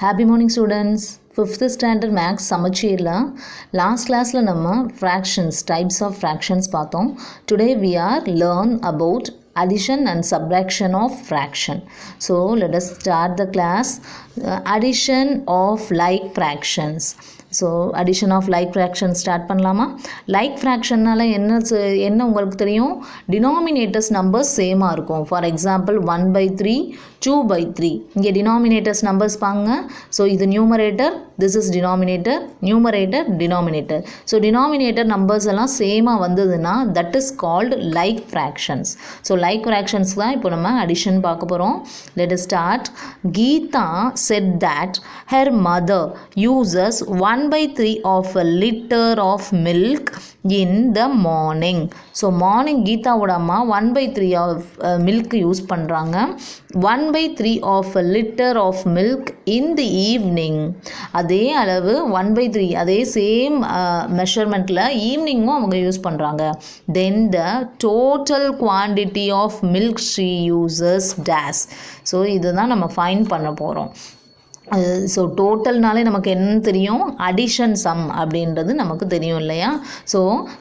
Happy morning students. 5th standard maths சமச்சீர்ல last classல நம்ம fractions types of fractions பார்த்தோம். Today we are learn about addition and subtraction of fraction. So let us start the class. Addition of like fractions. So addition of like fraction start பண்ணலாமா? Like ஃப்ராக்ஷன்னால் என்ன உங்களுக்கு தெரியும்? Denominators numbers சேமாக இருக்கும். For example 1/3 2/3 இங்கே denominators numbers பாங்க. So இது numerator, this is denominator, numerator denominator. So denominator numbers எல்லாம் சேமாக வந்ததுன்னா that is called like fractions. So like fractions தான் இப்போ நம்ம அடிஷன் பார்க்க போகிறோம். Let us start. Geetha said that her mother uses 1/3 of a liter of milk in the morning. So morning கீதாவோட அம்மா 1/3 ஆஃப் மில்க் யூஸ் பண்ணுறாங்க. 1/3 of a liter of milk in the evening. அதே அளவு 1/3 அதே சேம் மெஷர்மெண்ட்டில் ஈவினிங்கும் அவங்க use பண்ணுறாங்க. Then the total quantity of milk she uses days. So இதுதான் நம்ம ஃபைண்ட் பண்ண போகிறோம். ஸோ டோட்டல்னாலே நமக்கு என்ன தெரியும்? அடிஷன் சம் அப்படின்றது நமக்கு தெரியும் இல்லையா? ஸோ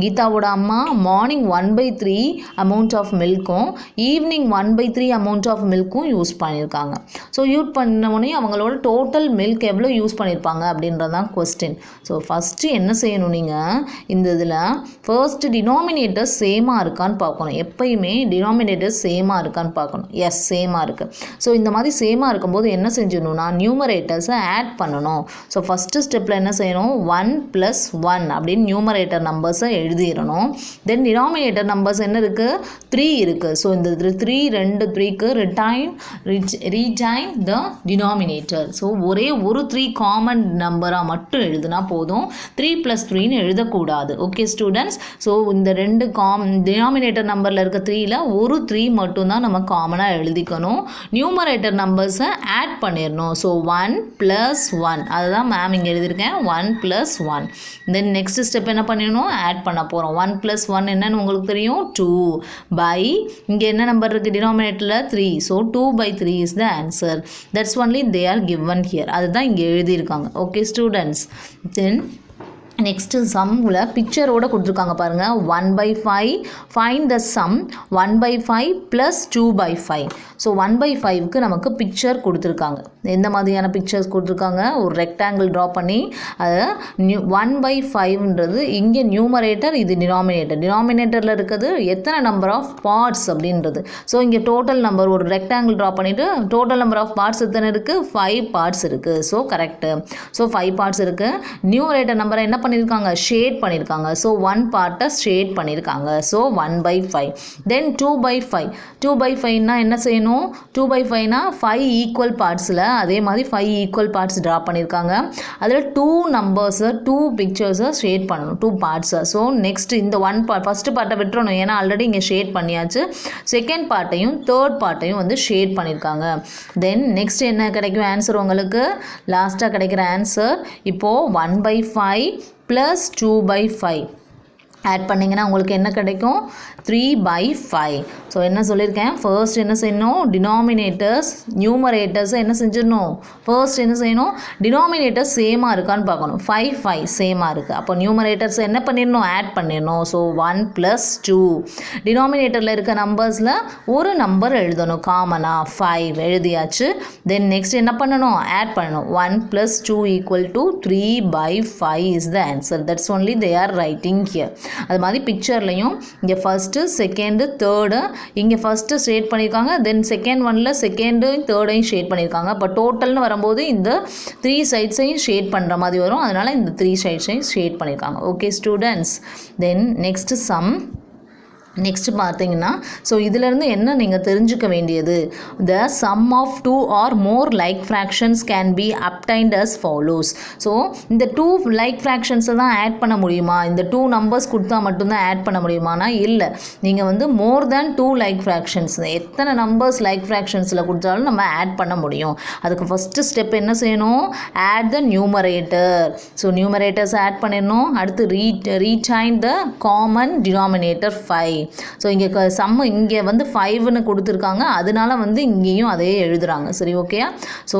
கீதாவோட அம்மா மார்னிங் 1/3 அமௌண்ட் ஆஃப் மில்க்கும் ஈவினிங் 1/3 அமௌண்ட் ஆஃப் மில்க்கும் யூஸ் பண்ணியிருக்காங்க. ஸோ யூஸ் பண்ண உடனே அவங்களோட டோட்டல் மில்க் எவ்வளோ யூஸ் பண்ணியிருப்பாங்க அப்படின்றது தான் கொஸ்டின். ஸோ ஃபஸ்ட்டு என்ன செய்யணும்? நீங்கள் இந்த இதில் ஃபர்ஸ்ட் டினாமினேட்டர்ஸ் சேமாக இருக்கான்னு பார்க்கணும். எப்பயுமே டினாமினேட்டர்ஸ் சேமாக இருக்கான்னு பார்க்கணும். எஸ், சேமாக இருக்குது. ஸோ இந்த மாதிரி சேமாக இருக்கும்போது என்ன செஞ்சிடணும்னா நியூமரேட்டர்ஸை ஆட் பண்ணணும். ஸோ ஃபஸ்ட்டு ஸ்டெப்பில் என்ன செய்யணும்? 1 + 1 அப்படின்னு நியூமரேட்டர் நம்பர்ஸை எழுதிடணும். தென் டினாமினேட்டர் நம்பர்ஸ் என்ன இருக்குது? 3 இருக்குது. ஸோ இந்த 3க்கு ரீடைன் த டினாமினேட்டர். ஸோ ஒரே ஒரு 3 காமன் நம்பராக மட்டும் எழுதுனா போதும். 3 + 3ன்னு எழுதக்கூடாது. Okay students? ஸோ இந்த ரெண்டு டினாமினேட்டர் நம்பரில் இருக்க 3ல் ஒரு 3 மட்டும்தான் நம்ம காமனாக எழுதிக்கணும். நியூமரேட்டர் நம்பர்ஸை ஆட் பண்ணிடணும். ஸோ 1 + 1 அதுதான் மேம் இங்கே எழுதியிருக்கேன். 1 + 1. தென் நெக்ஸ்ட் ஸ்டெப் என்ன பண்ணிடணும்? ஆட் பண்ண போகிறோம். 1 + 1 என்னன்னு உங்களுக்கு தெரியும்? 2 இங்கே என்ன நம்பர் இருக்குது டினாமினேட்டரில்? 3. So 2/3 is the answer. That's only they are given here. அதுதான் இங்கே எழுதியிருக்காங்க. Okay students? தென் நெக்ஸ்ட்டு சம்மில் பிக்சரோடு கொடுத்துருக்காங்க பாருங்கள். 1/5 ஃபைண்ட் த சம் 1/5 + 2/5. ஸோ 1/5க்கு நமக்கு பிக்சர் கொடுத்துருக்காங்க. எந்த மாதிரியான பிக்சர்ஸ் கொடுத்துருக்காங்க? ஒரு ரெக்டாங்கிள் ட்ரா பண்ணி அதை 1/5ன்றது இங்கே நியூமரேட்டர், இது டினாமினேட்டர். டினாமினேட்டரில் இருக்கிறது எத்தனை நம்பர் ஆஃப் பார்ட்ஸ் அப்படின்றது. ஸோ இங்கே டோட்டல் நம்பர் ஒரு ரெக்டாங்கிள் ட்ரா பண்ணிவிட்டு டோட்டல் நம்பர் ஆஃப் பார்ட்ஸ் எத்தனை இருக்குது? 5 பார்ட்ஸ் இருக்குது. So correct. ஸோ 5 பார்ட்ஸ் இருக்குது. நியூமரேட்டர் நம்பரை என்ன பண்ணியிருக்காங்க? ஷேட் பண்ணியிருக்காங்க. ஸோ 1 பார்ட்டை ஷேட் பண்ணியிருக்காங்க. ஸோ 1/5. தென் 2/5. 2/5னா என்ன செய்யணும்? 2/5னா 5 ஈக்குவல் பார்ட்ஸில் அதே மாதிரி 5 ஈக்குவல் பார்ட்ஸ் ட்ரா பண்ணியிருக்காங்க. அதில் 2 நம்பர்ஸை 2 பிக்சர்ஸை ஷேட் பண்ணணும், 2 பார்ட்ஸை. ஸோ நெக்ஸ்ட் இந்த 1 பார்ட் ஃபஸ்ட்டு பார்ட்டை விட்டுறணும், ஏன்னா ஆல்ரெடி இங்கே ஷேட் பண்ணியாச்சு. செகண்ட் பார்ட்டையும் தேர்ட் பார்ட்டையும் வந்து ஷேட் பண்ணியிருக்காங்க. தென் நெக்ஸ்ட் என்ன கிடைக்கும் ஆன்சர் உங்களுக்கு? லாஸ்ட்டாக கிடைக்கிற ஆன்சர் இப்போது 1/5 + 2/5 ஆட் பண்ணிங்கன்னா உங்களுக்கு என்ன கிடைக்கும்? 3/5. ஸோ என்ன சொல்லியிருக்கேன்? ஃபர்ஸ்ட் என்ன செய்யணும்? டினாமினேட்டர்ஸ் நியூமரேட்டர்ஸை என்ன செஞ்சிடணும்? ஃபர்ஸ்ட் என்ன செய்யணும்? டினாமினேட்டர்ஸ் சேமாக இருக்கான்னு பார்க்கணும். 5 சேமாக இருக்குது. அப்போ நியூமரேட்டர்ஸ் என்ன பண்ணிடணும்? ஆட் பண்ணிடணும். ஸோ 1 + 2. டினாமினேட்டரில் இருக்க நம்பர்ஸில் ஒரு நம்பர் எழுதணும் காமனாக. 5 எழுதியாச்சு. தென் நெக்ஸ்ட் என்ன பண்ணணும்? ஆட் பண்ணணும். 1 + 2 = 3/5 is the answer. That's only they are writing here. அது மாதிரி பிக்சர்லையும் இங்கே ஃபஸ்ட்டு செகண்டு தேர்டு இங்கே ஃபஸ்ட்டு ஷேட் பண்ணியிருக்காங்க. தென் செகண்ட் ஒனில் செகண்டும் தேர்டையும் ஷேட் பண்ணியிருக்காங்க. இப்போ டோட்டல்னு வரும்போது இந்த 3 சைட்ஸையும் ஷேட் பண்ணுற மாதிரி வரும். அதனால் இந்த 3 சைட்ஸையும் ஷேட் பண்ணியிருக்காங்க. Okay students? Then next sum. Next பார்த்தீங்கன்னா ஸோ இதிலேருந்து என்ன நீங்கள் தெரிஞ்சுக்க வேண்டியது? The sum of 2 or more like fractions can be obtained as follows. So இந்த 2 லைக் ஃப்ராக்ஷன்ஸை தான் ஆட் பண்ண முடியுமா? இந்த 2 நம்பர்ஸ் கொடுத்தா மட்டும்தான் ஆட் பண்ண முடியுமானா இல்லை. நீங்கள் வந்து மோர் தேன் 2 லைக் ஃப்ராக்ஷன்ஸ் எத்தனை நம்பர்ஸ் லைக் ஃப்ராக்ஷன்ஸில் கொடுத்தாலும் நம்ம ஆட் பண்ண முடியும். அதுக்கு ஃபஸ்ட்டு ஸ்டெப் என்ன செய்யணும்? Add the numerator. So numerators add பண்ணிடணும். அடுத்து retain the common denominator 5. So இங்கே சம்மு இங்கே வந்து 5ன்னு கொடுத்துருக்காங்க, அதனால வந்து இங்கேயும் அதே எழுதுகிறாங்க. சரி, ஓகேயா? ஸோ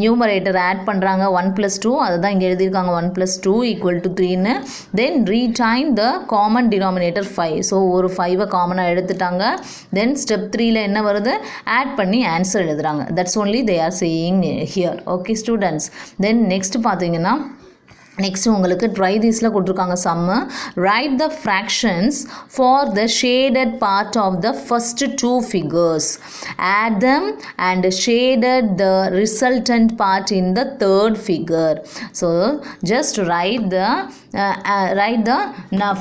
நியூமரேட்டர் ஆட் பண்ணுறாங்க 1 + 2, அதை தான் இங்கே எழுதியிருக்காங்க 1 + 2 = 3ன்னு. Then retain the common denominator 5. So ஒரு 5 காமனாக எடுத்துட்டாங்க. தென் ஸ்டெப் 3ல என்ன வருது, ஆட் பண்ணி ஆன்சர் எழுதுகிறாங்க. That's only they are saying here. Okay students. Then next பார்த்தீங்கன்னா நெக்ஸ்ட் உங்களுக்கு ட்ரை தீஸில் கொடுத்துருக்காங்க sum. Write the fractions for the shaded part of the first 2 figures. Add them and shaded the resultant part in the 3rd figure. So just write the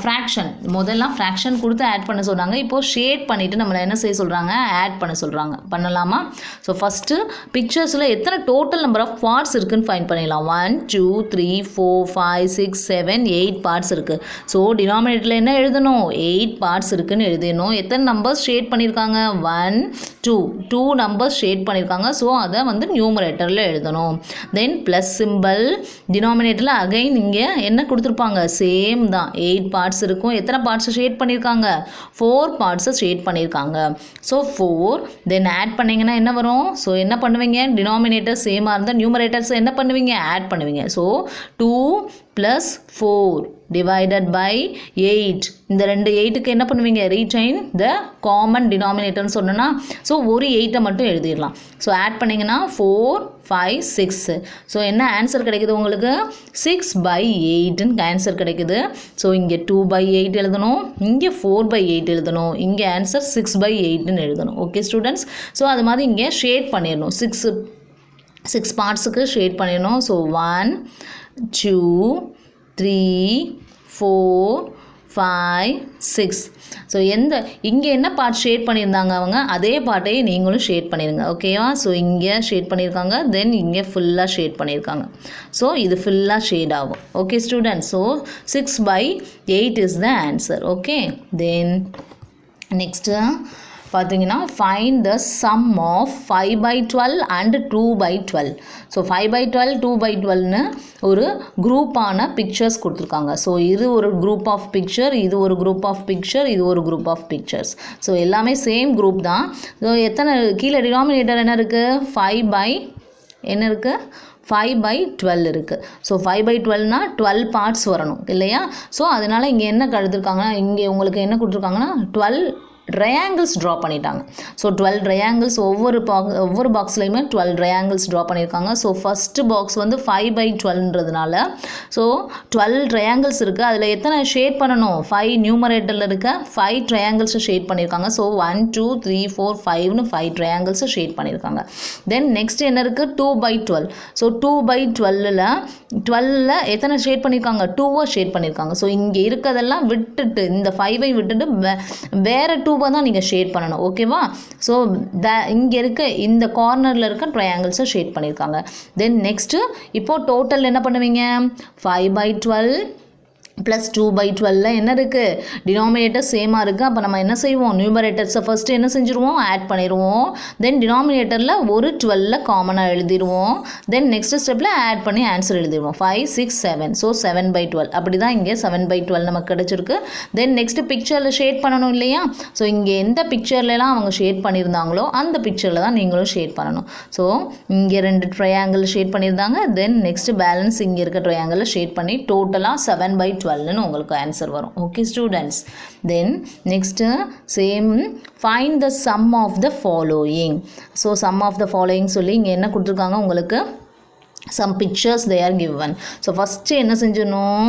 fraction. முதல்ல fraction கொடுத்து add பண்ண சொல்கிறாங்க. இப்போது shade பண்ணிவிட்டு நம்மளை என்ன செய்ய சொல்கிறாங்க, ஆட் பண்ண சொல்கிறாங்க. பண்ணலாமா? ஸோ ஃபஸ்ட்டு பிக்சர்ஸில் எத்தனை டோட்டல் நம்பர் ஆஃப் பார்ட்ஸ் இருக்குதுன்னு ஃபைண்ட் பண்ணிடலாம். 1 2 3 4 5 6 7 8 பார்ட்ஸ் இருக்குது. ஸோ டினாமினேட்டரில் என்ன எழுதணும், 8 பார்ட்ஸ் இருக்குதுன்னு எழுதணும். எத்தனை நம்பர்ஸ் ஷேட் பண்ணியிருக்காங்க, 1 2 நம்பர்ஸ் ஷேட் பண்ணியிருக்காங்க. ஸோ அதை வந்து நியூமரேட்டரில் எழுதணும். தென் ப்ளஸ் சிம்பிள். டினாமினேட்டரில் அகைன் இங்கே என்ன கொடுத்துருப்பாங்க, சேம் தான், 8 பார்ட்ஸ் இருக்கும். எத்தனை பார்ட்ஸை ஷேட் பண்ணியிருக்காங்க, 4 பார்ட்ஸை ஷேட் பண்ணியிருக்காங்க. ஸோ 4 தென் ஆட் பண்ணிங்கன்னா என்ன வரும், ஸோ என்ன பண்ணுவீங்க, டினாமினேட்டர் சேமாக இருந்தால் நியூமரேட்டர்ஸ் என்ன பண்ணுவீங்க, ஆட் பண்ணுவீங்க. So 2 + 4 divided by 8. இந்த ரெண்டு 8க்கு என்ன பண்ணுவீங்க, ரீடைன் த காமன் டினாமினேட்டர்னு சொன்னோன்னா ஸோ ஒரு 8ஐ மட்டும் எழுதிடலாம். ஸோ ஆட் பண்ணிங்கன்னா 4 5 6. ஸோ என்ன ஆன்சர் கிடைக்குது உங்களுக்கு, 6/8ன்னு ஆன்சர் கிடைக்குது. ஸோ இங்கே 2/8 எழுதணும், இங்கே 4/8 எழுதணும், இங்கே ஆன்சர் 6/8ன்னு எழுதணும். Okay students. ஸோ அது மாதிரி இங்கே ஷேட் பண்ணிடணும். 6 பார்ட்ஸுக்கு ஷேட் பண்ணிடணும். ஸோ 1 2 3 4 5 6. ஸோ இங்கே என்ன பார்ட் ஷேட் பண்ணியிருந்தாங்க அவங்க, அதே பார்ட்டையே நீங்களும் ஷேட் பண்ணிடுங்க. ஓகேவா? ஸோ இங்கே ஷேட் பண்ணியிருக்காங்க, தென் இங்கே ஃபுல்லாக ஷேட் பண்ணியிருக்காங்க. ஸோ இது ஃபுல்லாக ஷேட் ஆகும். Okay students. So 6/8 is the answer. Okay. Then next பார்த்தீங்கன்னா find the sum of 5/12 and 2/12. So 5/12 2/12ன்னு ஒரு குரூப்பான பிக்சர்ஸ் கொடுத்துருக்காங்க. ஸோ இது ஒரு குரூப் ஆஃப் பிக்சர், இது ஒரு குரூப் ஆஃப் பிக்சர், இது ஒரு குரூப் ஆஃப் பிக்சர்ஸ். ஸோ எல்லாமே சேம் குரூப் தான். ஸோ எத்தனை கீழே டினாமினேட்டர் என்ன இருக்குது, 5/12 இருக்குது. ஸோ 5/12னா 12 பார்ட்ஸ் வரணும் இல்லையா? ஸோ அதனால் இங்கே என்ன கழுதுருக்காங்கன்னா, இங்கே உங்களுக்கு என்ன கொடுத்துருக்காங்கன்னா 12 ட்ரையாங்கிள்ஸ் ட்ரா பண்ணிட்டாங்க. ஸோ 12 ட்ரையாங்கிள்ஸ் ஒவ்வொரு பாக்ஸ்லையுமே 12 ட்ரையாங்கிள்ஸ் ட்ரா பண்ணியிருக்காங்க. ஸோ ஃபஸ்ட்டு பாக்ஸ் வந்து 5/12ன்றதுனால ஸோ 12 ட்ரையாங்கிள்ஸ் இருக்குது. அதில் எத்தனை ஷேட் பண்ணணும், 5 நியூமரேட்டரில் இருக்க 5 ட்ரையாங்கிள்ஸை ஷேட் பண்ணியிருக்காங்க. ஸோ 1 2 3 4 5ன்னு 5 ட்ரையாங்கிள்ஸை ஷேட் பண்ணியிருக்காங்க. தென் நெக்ஸ்ட் என்ன இருக்குது, 2/12. ஸோ 2/12ல் எத்தனை ஷேட் பண்ணியிருக்காங்க, 2 ஷேட் பண்ணியிருக்காங்க. ஸோ இங்கே இருக்கிறதெல்லாம் விட்டுட்டு, இந்த 5ஐ விட்டுட்டு வேறு 2 தான் நீங்கள் ஷேட் பண்ணணும். ஓகேவா? ஸோ இங்கே இருக்க இந்த கார்னரில் இருக்க ட்ரையாங்கிள்ஸை ஷேட் பண்ணியிருக்காங்க. தென் நெக்ஸ்ட்டு இப்போது டோட்டல் என்ன பண்ணுவீங்க, 5/12 ப்ளஸ் 2/12ல் என்ன இருக்குது, டினாமினேட்டர் சேமாக இருக்குது. அப்போ நம்ம என்ன செய்வோம், நியூமரேட்டர்ஸை ஃபஸ்ட்டு என்ன செஞ்சுருவோம், ஆட் பண்ணிடுவோம். தென் டினாமினேட்டரில் ஒரு 12 காமனாக எழுதிடுவோம். தென் நெக்ஸ்ட் ஸ்டெப்பில் ஆட் பண்ணி ஆன்சர் எழுதிடுவோம். 5 6 7. ஸோ 7/12. அப்படி தான் இங்கே 7/12 நமக்கு கிடச்சிருக்கு. தென் நெக்ஸ்ட்டு பிக்சரில் ஷேட் பண்ணணும் இல்லையா? ஸோ இங்கே எந்த பிக்சர்லாம் அவங்க ஷேட் பண்ணியிருந்தாங்களோ அந்த பிக்சரில் தான் நீங்களும் ஷேட் பண்ணணும். ஸோ இங்கே 2 ட்ரையாங்கிள் ஷேட் பண்ணியிருந்தாங்க. தென் நெக்ஸ்ட் பேலன்ஸ் இங்கே இருக்க ட்ரையாங்கிளில் ஷேட் பண்ணி டோட்டலாக 7/12 உங்களுக்கு ஆன்சர் வரும். Okay students. Then next same find the sum of the following. So sum of the following சொல்லி இங்கே என்ன கொடுத்துருக்காங்க உங்களுக்கு, some pictures they are given. So first என்ன செஞ்சிடணும்,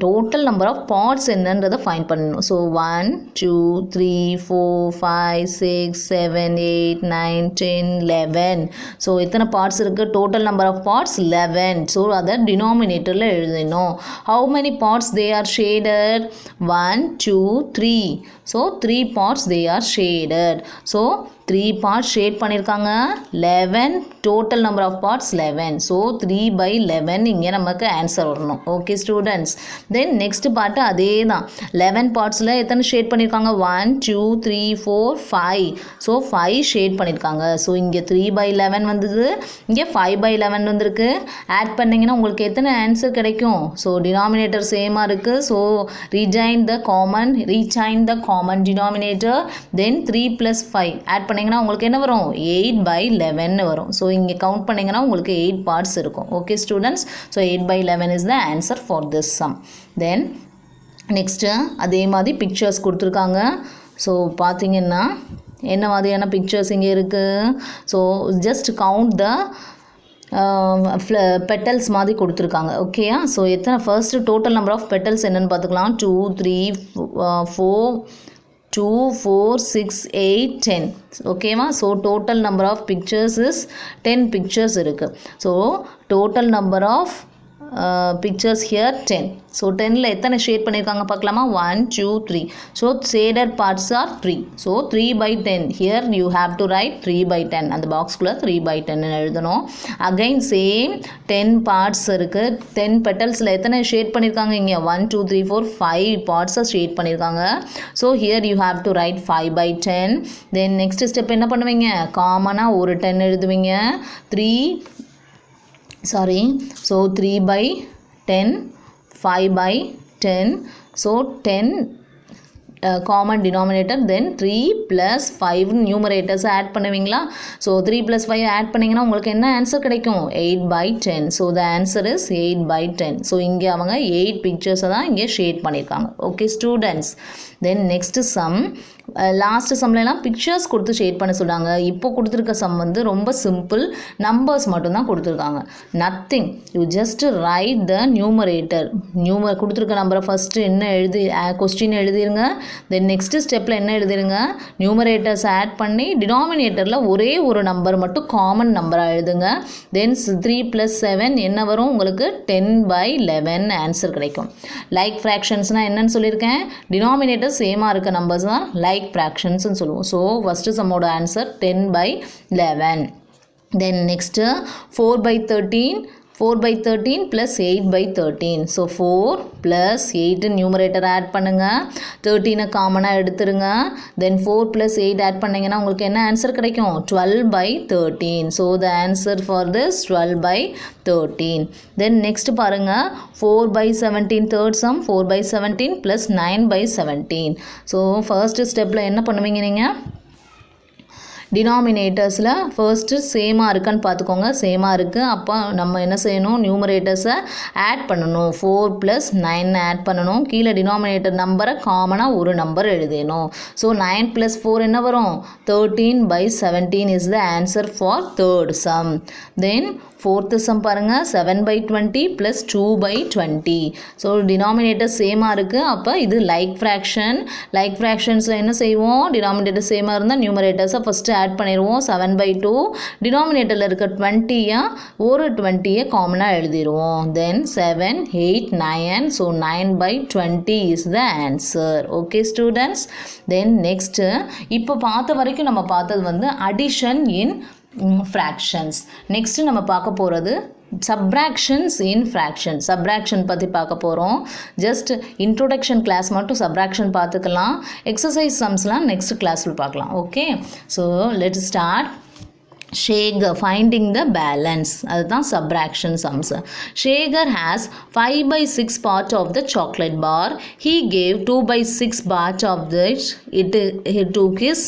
டோட்டல் நம்பர் ஆஃப் பார்ட்ஸ் என்னன்றதை ஃபைண்ட் பண்ணணும். ஸோ 1 2 3 4 5 6 7 8 9 10 11. ஸோ எத்தனை பார்ட்ஸ் இருக்குது, total number of parts 11. So அதை டினாமினேட்டரில் எழுதணும். How many parts they are shaded, 1 2 3. So 3 parts they are shaded. So 3 parts shade பண்ணியிருக்காங்க. 11 total number of parts 11. So 3/11 இங்கே நமக்கு ஆன்சர் வரணும். Okay students. Then next part அதே தான் 11 பார்ட்ஸில் எத்தனை ஷேட் பண்ணியிருக்காங்க 1 2 3 4 5 ஸோ 5 ஷேட் பண்ணியிருக்காங்க ஸோ இங்கே 3/11 வந்தது இங்கே 5/11 வந்திருக்கு ஆட் பண்ணிங்கன்னா உங்களுக்கு எத்தனை ஆன்சர் கிடைக்கும் ஸோ டினாமினேட்டர் சேமாக இருக்குது so retain the common denominator then 3 plus 5 add பண்ணிங்கன்னா உங்களுக்கு என்ன வரும் 8/11 வரும் ஸோ இங்கே கவுண்ட் பண்ணிங்கன்னா உங்களுக்கு 8 பார்ட்ஸ் இருக்கும் okay students so 8/11 is the answer for this sum then next அதே மாதிரி பிக்சர்ஸ் கொடுத்துருக்காங்க ஸோ பார்த்தீங்கன்னா என்ன மாதிரியான பிக்சர்ஸ் இங்கே இருக்குது so just count the petals மாதிரி கொடுத்துருக்காங்க ஓகேயா ஸோ எத்தனை first total number of petals என்னென்னு பார்த்துக்கலாம் 2 3 4 2 4 6 8 10 ஓகேவா so total number of pictures is 10 pictures இருக்குது so total number of pictures here 10 so 10ல எத்தனை ஷேட் பண்ணியிருக்காங்க பார்க்கலாமா 1 2 3 so shaded parts are 3 so 3/10 here you have to write 3/10 அந்த பாக்ஸ்குள்ளே 3/10 எழுதணும் again same 10 parts இருக்கு 10 petals எத்தனை ஷேட் பண்ணியிருக்காங்க இங்கே 1 2 3 4 5 parts ஷேட் பண்ணியிருக்காங்க so here you have to write 5/10 then next step என்ன பண்ணுவீங்க காமனாக ஒரு 10 எழுதுவீங்க 3/10 5/10 so 10 common denominator then 3 plus 5 numerators add பண்ணுவீங்களா so 3 plus 5 add பண்ணிங்கன்னா உங்களுக்கு என்ன ஆன்சர் கிடைக்கும் 8/10 so the answer is 8/10 so இங்கே அவங்க 8 pictures தான் இங்கே ஷேட் பண்ணியிருக்காங்க okay students then next sum last சம்லாம் பிக்சர்ஸ் கொடுத்து ஷேட் பண்ண சொல்கிறாங்க இப்போ கொடுத்துருக்க சம் வந்து ரொம்ப சிம்பிள் நம்பர்ஸ் மட்டும்தான் கொடுத்துருக்காங்க nothing you just right the numerator கொடுத்துருக்க நம்பரை ஃபஸ்ட்டு என்ன கொஸ்டின் எழுதிருங்க தென் நெக்ஸ்ட் ஸ்டெப்பில் என்ன எழுதிருங்க நியூமரேட்டர்ஸ் ஆட் பண்ணி டினாமினேட்டரில் ஒரே ஒரு நம்பர் மட்டும் காமன் நம்பராக எழுதுங்க தென் 3 + 7 என்ன வரும் உங்களுக்கு 10/11 ஆன்சர் கிடைக்கும் லைக் ஃப்ராக்ஷன்ஸ்னால் என்னன்னு சொல்லியிருக்கேன் டினாமினேட்டர் சேமாக இருக்க நம்பர்ஸ் தான் லைக் fractions ன்னு சொல்லுவோம் ஸோ ஃபஸ்ட்டு சம்மோட answer 10/11 then next 4/13 plus 8/13 so 4 plus 8 numerator add பண்ணுங்கள் 13 காமனாக எடுத்துருங்க தென் 4 plus 8 ஆட் பண்ணிங்கன்னா உங்களுக்கு என்ன ஆன்சர் கிடைக்கும் 12/13 so the answer for this 12/13 then next பாருங்கள் 4/17 third sum 4/17 plus 9/17 so first ஸ்டெப்பில் என்ன பண்ணுவீங்க நீங்கள் டினாமினேட்டர்ஸில் ஃபர்ஸ்ட்டு சேமாக இருக்கான்னு பார்த்துக்கோங்க சேமாக இருக்குது அப்போ நம்ம என்ன செய்யணும் நியூமரேட்டர்ஸை ஆட் பண்ணணும் 4 + 9 ஆட் பண்ணணும் கீழே டினாமினேட்டர் நம்பரை காமனாக ஒரு நம்பர் எழுதணும் ஸோ 9 + 4 என்ன வரும் 13/17 is the answer for third sum then fourth some பாருங்கள் 7/20 plus 2/20 ஸோ டினாமினேட்டர் சேமாக இருக்குது அப்போ இது லைக் ஃப்ராக்ஷன்ஸில் என்ன செய்வோம் டினாமினேட்டர் சேமாக இருந்தால் நியூமரேட்டர்ஸை ஃபஸ்ட்டு ஆட் பண்ணிடுவோம் 7/2 டினாமினேட்டரில் இருக்க 20யை ஒரு 20யை காமனாக எழுதிடுவோம் தென் 7 8 9 so 9/20 is the answer okay students then next இப்போ பார்த்த வரைக்கும் நம்ம பார்த்தது வந்து அடிஷன் இன் fractions next நம்ம பார்க்க போகிறது subtractions in fraction subtraction பற்றி பார்க்க போகிறோம் ஜஸ்ட் இன்ட்ரோடக்ஷன் கிளாஸ் மட்டும் subtraction பார்த்துக்கலாம் எக்ஸசைஸ் சம்ஸ்லாம் நெக்ஸ்ட் கிளாஸில் பார்க்கலாம் okay so let start Shager finding the balance அதுதான் subtraction sums Shager has 5/6 part of the chocolate bar he gave 2/6 part of it he took his